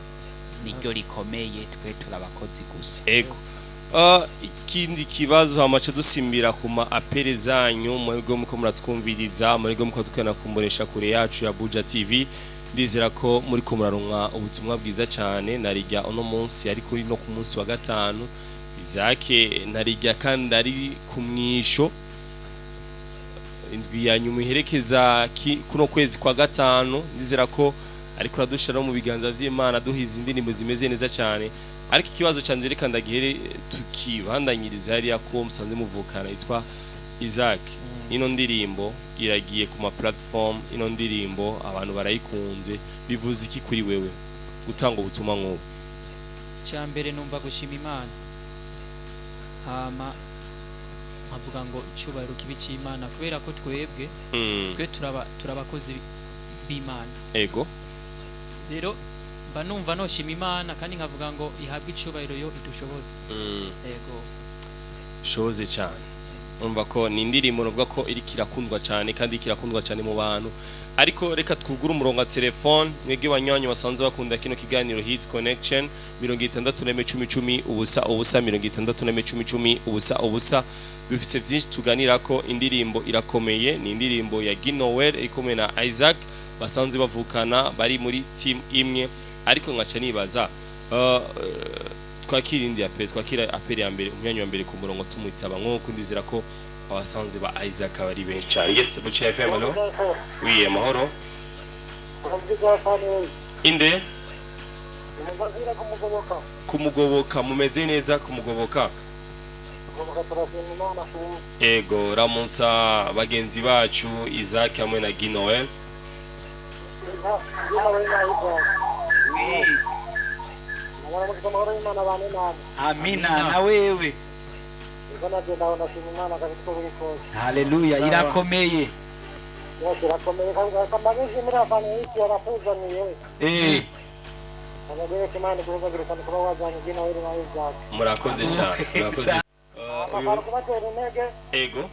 niryo rikomeye twe turabakozi gusa. Ego. Ikindi kibazo amace dusimbira kuma apere zanyu mwego muko muratwumviriza mwego muko tukana kumbonesha kure yacu ya Buja TV. Ndizera ko muri ko muraronka ubutumwa bwiza cyane narijya ono munsi ari kuri no ku munsi wa gatanu izake narijya kandi ari kumwisho indwi ya nyuma iherekeza kuno kwezi kwa gatanu. Ndizera ko ariko radushira mu biganza vy'Imana duhiza indirimbo zimeze neza cyane. Ariko ikibazo cyanje reka ndagihere tukibandanyiriza hari yako musanze muvukana yitwa Isaac. Ino ndirimbo iragiye ku ma platform, ino ndirimbo abantu barayikunze, bivuze iki kuri wewe gutanga ubutumwa nk'ubu? Cyambere numva gushima Imana hama nkavuga ngo icyubahiro kibi cy'Imana kubera ko twebwe twe turabakozi b'Imana. Ego. Rero mba numva noshima Imana kandi nkavuga ngo ihabwe icyubahiro yo idushoboze. Ego. Shoze cyane. Urumva ko ni indirimbo novuga ko iri kirakundwa cyane kandi kirakundwa cyane mu bantu. Ariko reka twugura umurongo wa telefone mwege banywanyi basanze bakunda kino kiganiro Hit Connection 6610 ubusa 6610 ubusa. Dufise byinshi tuganira ko indirimbo irakomeye, ni indirimbo ya Ginowel ikomeye na Isaac basanze bavukana bari muri team imwe. Ariko ngaca nibaza twakira indi apere, twakira apere ya mbere umwanya wa mbere ku murongo tumwitaba nko ndizera ko abasanze ba Isaac bari benshi cyane. Yes, Bucha FM no? Oui, amahoro. Inde? Kumugoboka mumeze neza kumugoboka. Ego, ramunsa bagenzi bacu Isaac hamwe na Ginowel. Amina na wewe. Haleluya irakomeye. Murakoze cyane. Murakoze. Ego.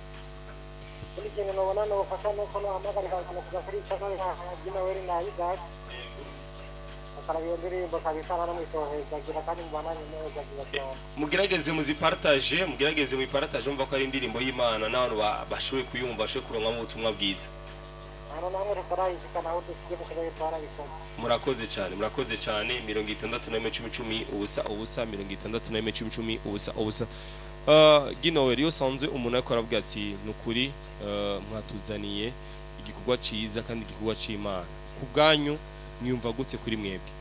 Mugerageze muzipartage, mugerageze muyipartage umva ko ari indirimbo y'Imana n'abantu bashoboye kuyumva bashoboye kuronka mu butumwa bwiza. Murakoze cyane 6610 ubusa 6610 ubusa. Ginowel yo sanze umuntu akora avuga ati nukuri mwatuzaniye igikorwa ciza kandi igikorwa c'Imana. Kubganyu mwumva gute kuri mwebwe?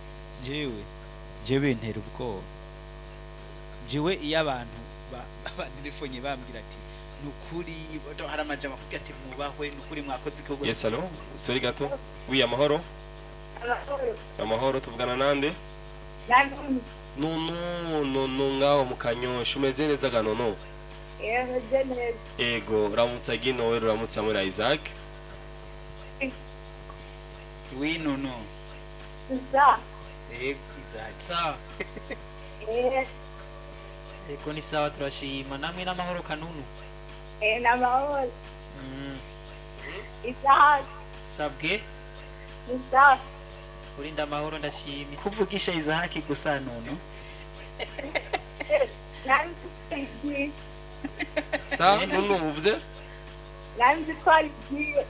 Jewe ntera ubwoba. Jewe iyo abantu telefone bambwira ati nukuri hari amajambo kugira ati mubahwe nukuri mwakoze igikorwa. Yes, hello. Sorry gato. Oui, amahoro. Amahoro tuvugana nande? No ngaho mukanyosha umeze neza gano no. Ego, ramutsa Ginowel ramutsa muri Isaac. Oui, no. Sa. Isaac. Sawa. Ego ni sawa turashima namwe n'amahoro kanunu. N'amahoro. Isaac. Sabwe Isaac. urinda amahoro ndashimye. Kuvugisha Isaac gusa nono. Sa nunu muvuze? Nanzi twarigiye.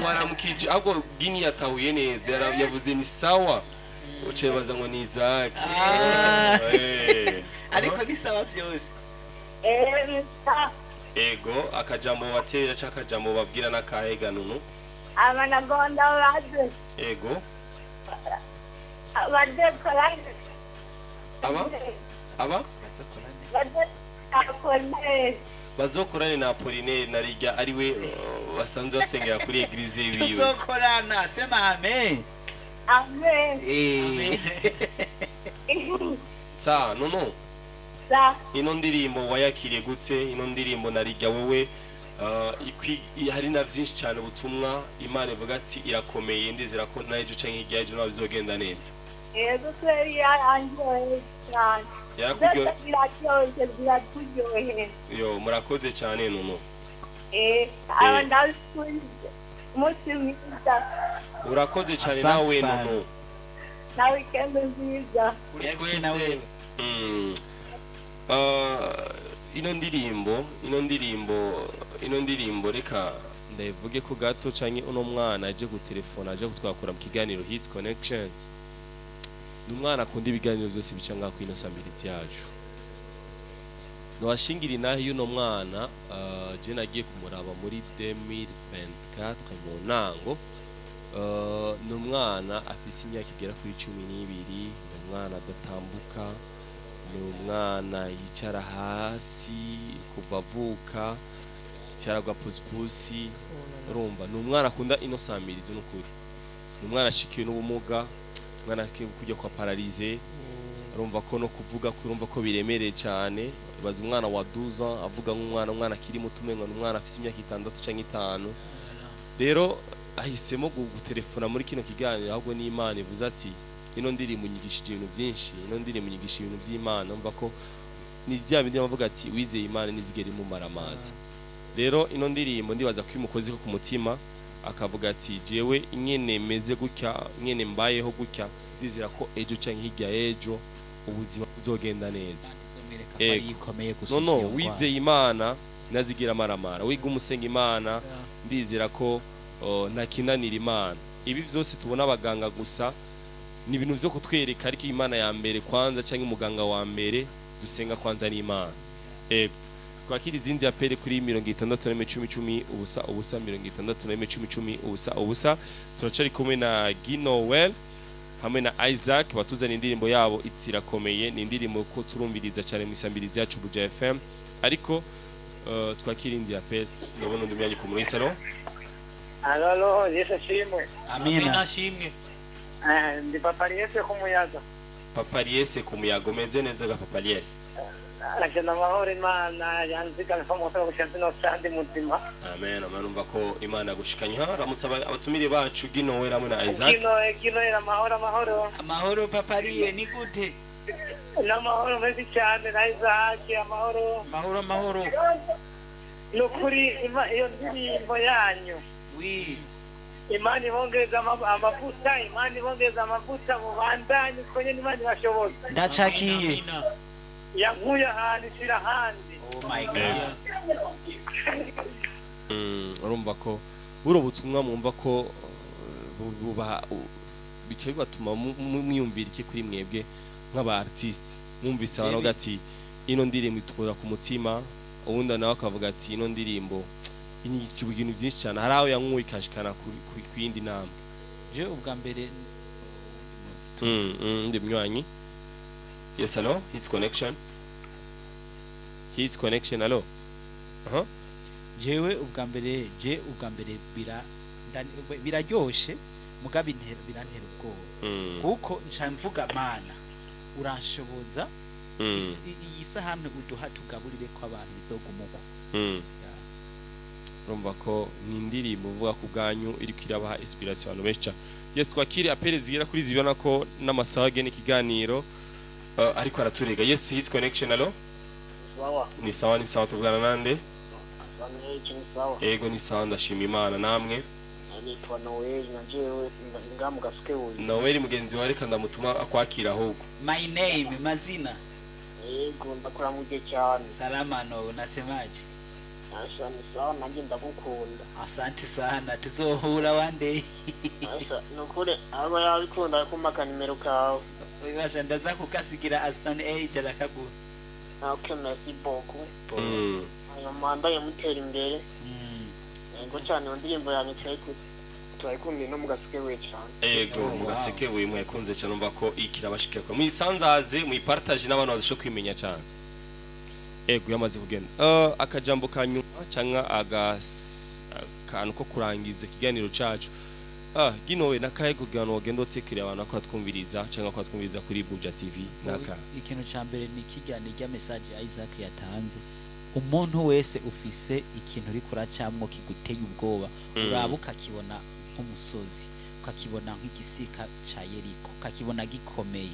Waramukije ahubwo Gini yatahuye neza yavuze ni sawa. Ucebaza ngo ni Isaac. Ariko ni sawa byose. Ego akajambo batera cyakajambo babwira nakahe ganunu. amanagonda baje ego abadekorane aba aba badekorane bazokorane na Apollinaire na Rijya ariwe basanzwe basengera kuri eglise yiwe tuzokorana sema amen amen sa nono za ino ndirimbo wayakiriye gute ino ndirimbo na Rijya wowe hari na byinshi cyane ubutumwa Imana ivuga ati irakomeye ndizera ko na ejo canke hirya ejo nawe bizogenda neza yego kweri yarangiye cyane yarakuryoheye biraturyoheye yo murakoze cyane nono aba ndabikunda umunsi mwiza urakoze cyane Asante nawe sana. nono na weekend nziza Merci nawe ino ndirimbo reka ndavuge ko gato canke uno mwana aje gutelefona aje kutwakura mu kiganiro Hits Connection ni umwana akunda ibiganiro byose bica ngaho ino sambirizi yacu nowashingira inaha y'uno mwana je nagiye kumuraba muri 2024 mu ntango ni umwana afise imyaka igera kuri 12 ni umwana adatambuka ni umwana yicara hasi kuva avuka yicara agapusipusi urumva ni umwana akunda ino sambirizi n'ukuri ni umwana ashikiwe n'ubumuga umwana akiye kujya kwa paralize urumva ko no kuvuga ko urumva ko biremereye cyane baza umwana wa 12 ans avuga nk'umwana akiri muto umengo ni umwana afise imyaka 6 canke 5 rero ahisemo gutelefona muri kino kiganiro ahubwo ni Imana ivuze ati ino ndirimbo nyigishije ibintu byinshi ino ndirimbo nyigisha ibintu by'Imana umva ko ni bya bindi bavuga ati wizeye Imana nizigera imumara amazi rero ino ndirimbo ndibaza ko imukoze ko ku mutima akavuga ati jewe nyene meze gutya nyene mbayeho gutya ndizera ko ejo canke hirya ejo ubuzima buzogenda neza no wizeye Imana nazigira maramara wiga umusenga Imana ndizera ko nakinanira Imana ibi byose tubona abaganga gusa ni ibintu byo kutwereka ariko Imana ya mbere kwanza cyangwa umuganga wa mbere dusenga kwanza ni Imana twakira izindi apere kuri 66 ubusa 66 ubusa turacari kumwe na Ginowell hamwe na Isaac batuzana indirimbo yabo itsirakomeye ni indirimbo ko turumviriza cyane mu isambirizi yacu Buja FM ariko twakira indi apere ndabona undi myanya ku muri salo Allo, Yesu shimwe. amina shimwe Ndi Papariese kumuyaga. Papariese kumuyaga umeze neza ga Papariese Aragenda amahoro Imana yanzika nfamo ko gushantino sandi mutima. amen umva ko Imana yagushikanye haramutse abatumire bacu Ginowell hamwe na Isaac Gino era amahoro. amahoro papariye ni gute N'amahoro mezi cyane na Isaac amahoro. amahoro Nukuri iyo ndirimbo yanyu. wi Imana ibongeza amavuta mu bandanye ko nyine Imana ibashoboza. ndacakiye Yankuye ahantu ishira handi. oh my god urumva ko buro butumwa mwumva ko bica bibatuma mwiyumvira iki kuri mwebwe nk'aba artiste mwumvise abantu gati ino ndirimbo itukura ku mutima ubundi nawe akavuga ati ino ndirimbo inyigisha ibintu byinshi cyane hari aho yankuye ikashikana ku yindi ntambwe je ubwa mbere ndi mnywanyi yes hello Hits connection hello jewe ubwa mbere biraryoshe mugabe birantera ubwoba kuko nca mvuga Mana uranshoboza iyi sahani uduha tugaburire ko abantu bizogumuko urumva ko ni indirimbo uvuga ku bwanyu iri kwirabaha inspiration abantu benshi cyane yes twakire apere zigera kuri zibona ko n'amasaha agena ikiganiro ariko araturega yes Hits connection allo Sawa. ni sawa tuvugana nande Sawa. ego ni sawa ndashima Imana namwe Nitwa Noel na jewe ngamu gasikewe. Noel mugenzi wa reka ndamutuma akwakira ahubwo my name mazina Yego ndakora muje cyane. salama no nasemaje Asha ni sawa nanjye ndagukunda. asante sana tuzohura one day Asha nukuri aba yabikunda kumaka nimero kawe. Ibasha ndaza kukasigira Aston Age arakagu Okay, merci beaucoup. Ayo manda yamutera imbere. Yego cyane ndirimbo yanyu cyayikuze. turayikundiye no mugasikewe cyane. ego mugaseke we mwakunze cyane umva ko ikirabashikira ko mwisanzaze muyipartage n'abantu bazisho kwimenya cyane ego yamaze kugenda akajambo kanyuma canka akantu ko kurangiza ikiganiro cacu ginowe nakaye kugira ngo gendo tekere abantu ko twumviriza canka ko twumviriza kuri Buja TV naka ikintu ca mbere ni kijya message Isaac yatanze umuntu wese ufise ikintu uri kuracamwo kiguteye ubwoba urabuka kibona nk'umusozi ukakibona nk'igisika ca Yeriko ukakibona gikomeye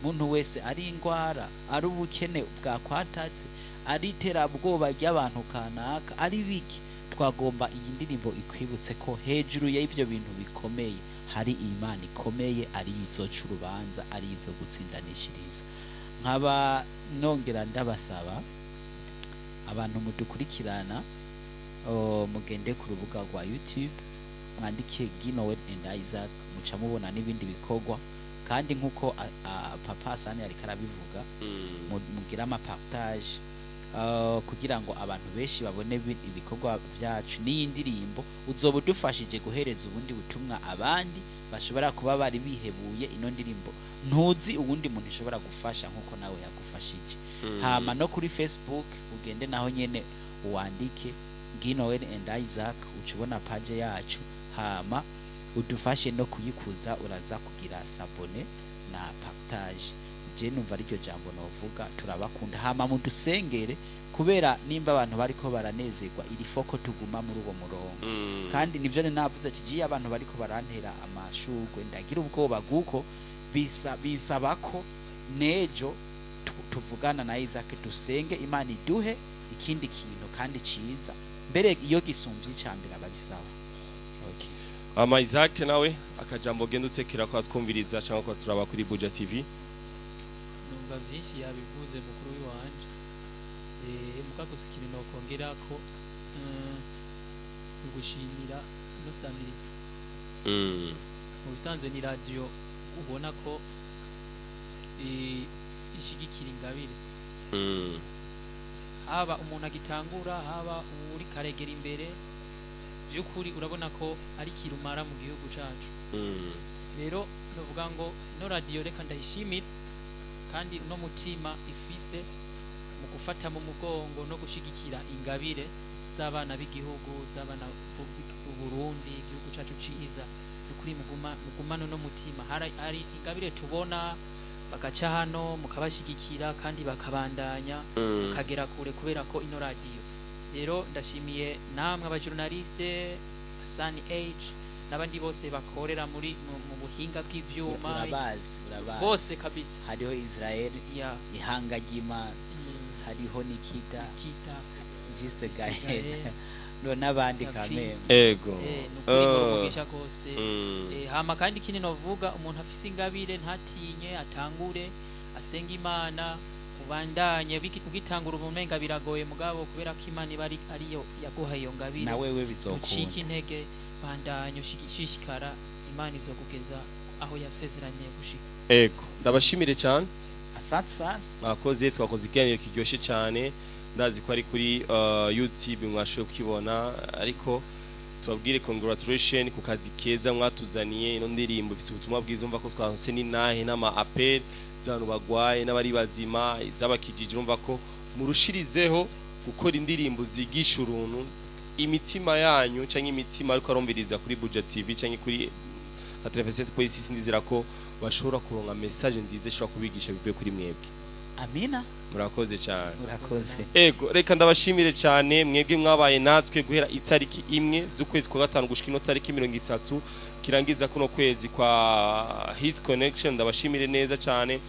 umuntu wese ari ingwara ari ubukene bwakwatatse ari terabwoba ry'abantu kanaka ari biki twagomba iyi ndirimbo ikwibutse ko hejuru y'ivyo bintu bikomeye hari imana ikomeye ari izoca urubanza ari izo gutsindanishiriza nkaba nongera ndabasaba abantu mudukurikirana mugende ku rubuga rwa YouTube mwandike Ginowen and Isaac muca mubona n'ibindi bikorwa kandi nkuko papa Sani ari karabivuga mugira ama partage kugira ngo abantu benshi babone ibikorwa byacu n'iyi ndirimbo uzoba udufashije guhereza ubundi butumwa abandi bashobora kuba bari bihebuye ino ndirimbo ntuzi ubundi muntu ishobora gufasha nkuko nawe yagufashije hama no kuri Facebook ugende naho nyene uwandike Ginowen and Isaac ucubona page yacu hama udufashe no kuyikuza uraza kugira sabone na partage je numva ariko jambo novuga turabakunda hama mudusengere kubera nimba abantu bariko baranezerwa iri foko tuguma muri uwo murongo kandi nivyo navuze ati giye abantu bariko barantera amashurwe ndagira ubwoba guko bisaba ko nejo tuvugana na Isaac dusenge Imana iduhe ikindi kintu kandi ciza mbere iyo gisumvye cyambere abagisawa ama Isaac nawe akajambo gendutse kira kwa twumviriza cyangwa kwa turaba kuri Buja TV numva byinshi yabivuze mukuru wanje mukagusikira no kongera ko ugushimira no samiriza mu bisanzwe ni radio ubona ko ishigikira ingabire haba umuntu agitangura haba uri karegera imbere byukuri urabona ko ari kirumara mu gihugu cacu rero novuga ngo no radio reka ndayishimira kandi no mutima ifise mu gufata mu mugongo no gushigikira ingabire z'abana b'igihugu z'abana Burundi igihugu cacu ciza ukuri mugumano no mutima hari ingabire tubona bagaca hano mukabashigikira kandi bakabandanya mukagera kure kubera ko ino radio rero ndashimiye namwe abajournaliste Sunny Age nabandi bose bakorera muri mu buhinga bw'ivyuma urabazi bose kabisa hariho Israel ihanga ry'Imana hariho Nikita Juste Gael no nabandi kameme ego nukuri mugisha gose hama kandi kini novuga umuntu afise ingabire ntatinye atangure asenga Imana ubandanye ugitangura ubumenga biragoye mugabo kubera ko Imana ibari ariyo yaguha iyo ngabire na wewe bizokunda ucika intege bandanye ushishikara Imana izokugeza aho yasezeranye gushika ego ndabashimire cyane asante sana mwakoze twakoze ikiganiro kiryoshe cyane ndazi ko ari kuri YouTube mwashoye kukibona ariko tubabwire congratulation ku kazi keza mwatuzaniye ino ndirimbo ifite ubutumwa bwiza umva ko twanse ni nahe n'ama appel z'abantu bagwaye n'abari bazima z'abakijije urumva ko murushirizeho gukora indirimbo zigisha uruntu imitima yanyu canke imitima ariko arumviriza kuri Buja TV canke kuri 87.6 ndizira ko bashobora kuronka message nziza ishobora kubigisha bivuye kuri mwebwe amina murakoze cyane murakoze ego reka ndabashimire cyane mwebwe mwabaye natwe guhera itariki imwe z'ukwezi kwa gatanu gushika ino tariki 30 kirangiza kuno kwezi kwa Hit Connection ndabashimire neza cyane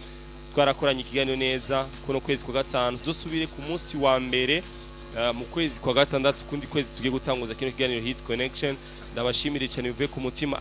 twarakoranye ikiganiro neza kuno kwezi kwa gatanu dusubire ku munsi wa mbere mu kwezi kwa gatandatu kundi kwezi tugiye gutanguza kino kiganiro Hit Connection ndabashimire cyane bivuye ku mutima